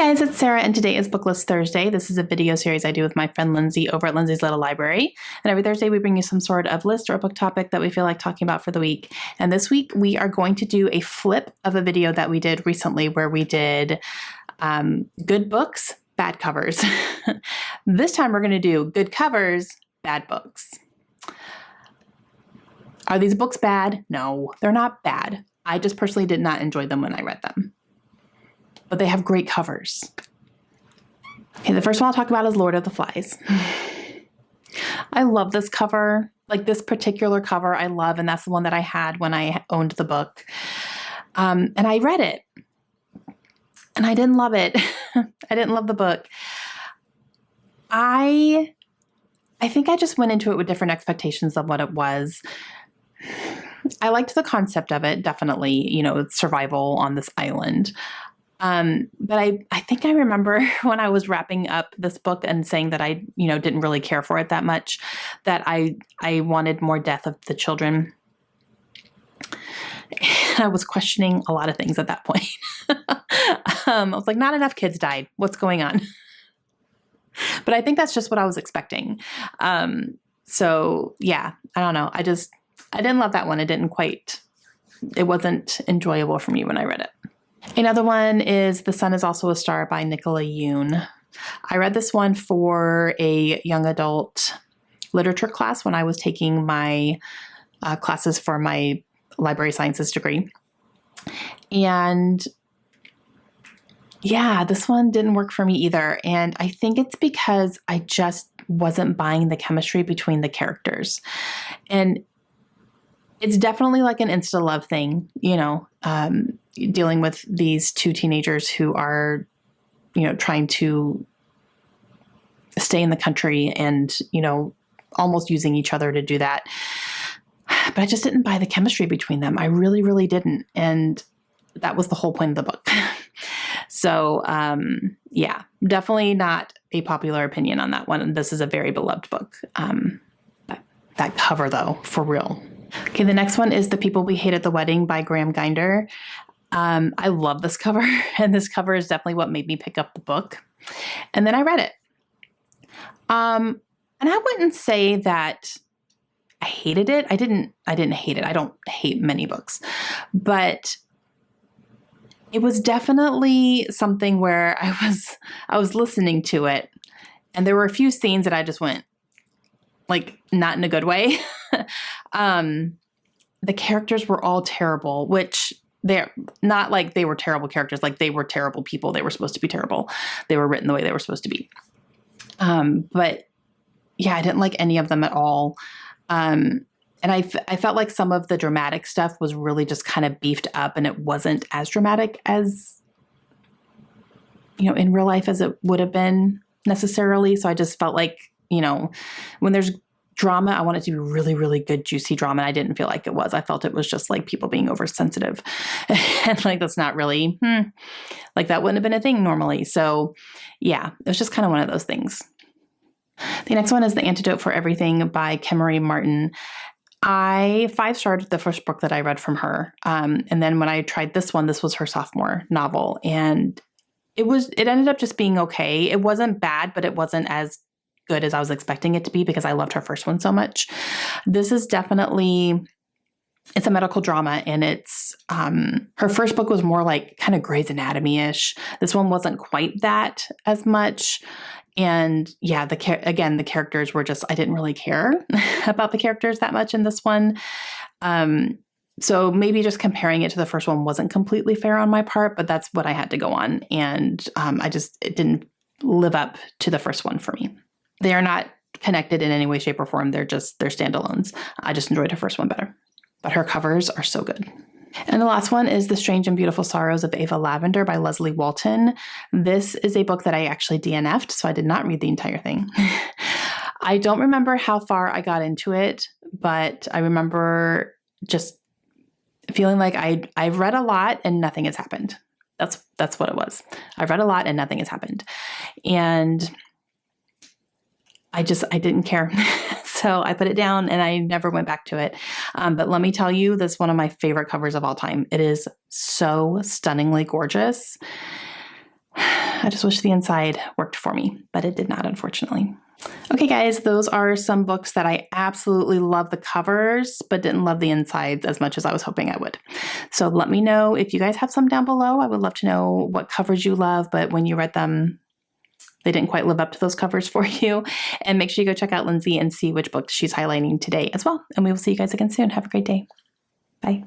Guys, it's Sarah and today is BookList Thursday. This is a video series I do with my friend Lindsay over at Lindsay's Little Library. And every Thursday we bring you some sort of list or a book topic that we feel like talking about for the week. And this week we are going to do a flip of a video that we did recently where we did good books, bad covers. This time we're going to do good covers, bad books. Are these books bad? No, they're not bad. I just personally did not enjoy them when I read them. But they have great covers. Okay, the first one I'll talk about is Lord of the Flies. I love this cover. Like this particular cover I love, and that's the one that I had when I owned the book. And I read it. And I didn't love it. I didn't love the book. I think I just went into it with different expectations of what it was. I liked the concept of it, definitely, you know, survival on this island. But I think I remember when I was wrapping up this book and saying that I, didn't really care for it that much, that I wanted more death of the children. I was questioning a lot of things at that point. I was like, not enough kids died. What's going on? But I think that's just what I was expecting. So yeah, I don't know. I didn't love that one. It wasn't enjoyable for me when I read it. Another one is The Sun is Also a Star by Nicola Yoon. I read this one for a young adult literature class when I was taking my classes for my library sciences degree. And yeah, this one didn't work for me either. And I think it's because I just wasn't buying the chemistry between the characters. And it's definitely like an insta love thing, dealing with these two teenagers who are, trying to stay in the country and, almost using each other to do that. But I just didn't buy the chemistry between them. I really, really didn't. And that was the whole point of the book. So, yeah, definitely not a popular opinion on that one. This is a very beloved book. That cover though, for real. Okay, the next one is The People We Hate at the Wedding by Graham Ginder. I love this cover, and this cover is definitely what made me pick up the book. And then I read it. And I wouldn't say that I hated it. I didn't hate it. I don't hate many books. But it was definitely something where I was listening to it, and there were a few scenes that I just went, like, not in a good way. The characters were all terrible, which they're not like they were terrible characters. Like they were terrible people. They were supposed to be terrible. They were written the way they were supposed to be. But yeah, I didn't like any of them at all. And I felt like some of the dramatic stuff was really just kind of beefed up, and it wasn't as dramatic as, in real life as it would have been necessarily. So I just felt like, when there's drama, I want it to be really, really good, juicy drama. And I didn't feel like it was. I felt it was just like people being oversensitive. And like, that's not really, like that wouldn't have been a thing normally. So yeah, it was just kind of one of those things. The next one is The Antidote for Everything by Kemery Martin. I 5-starred the first book that I read from her. And then when I tried this one, this was her sophomore novel. And it ended up just being okay. It wasn't bad, but it wasn't as good as I was expecting it to be because I loved her first one so much. This is definitely, it's a medical drama, and it's, her first book was more like kind of Grey's Anatomy-ish. This one wasn't quite that as much. And yeah, the characters were just, I didn't really care about the characters that much in this one. So maybe just comparing it to the first one wasn't completely fair on my part, but that's what I had to go on. And it didn't live up to the first one for me. They are not connected in any way, shape, or form. They're standalones. I just enjoyed her first one better. But her covers are so good. And the last one is The Strange and Beautiful Sorrows of Ava Lavender by Leslie Walton. This is a book that I actually DNF'd, so I did not read the entire thing. I don't remember how far I got into it, but I remember just feeling like I've read a lot and nothing has happened. That's what it was. I've read a lot and nothing has happened. And I didn't care. So I put it down and I never went back to it. But let me tell you, this is one of my favorite covers of all time. It is so stunningly gorgeous. I just wish the inside worked for me, but it did not, unfortunately. Okay, guys, those are some books that I absolutely love the covers, but didn't love the insides as much as I was hoping I would. So let me know if you guys have some down below. I would love to know what covers you love, but when you read them, they didn't quite live up to those covers for you. And make sure you go check out Lindsay and see which books she's highlighting today as well. And we will see you guys again soon. Have a great day. Bye.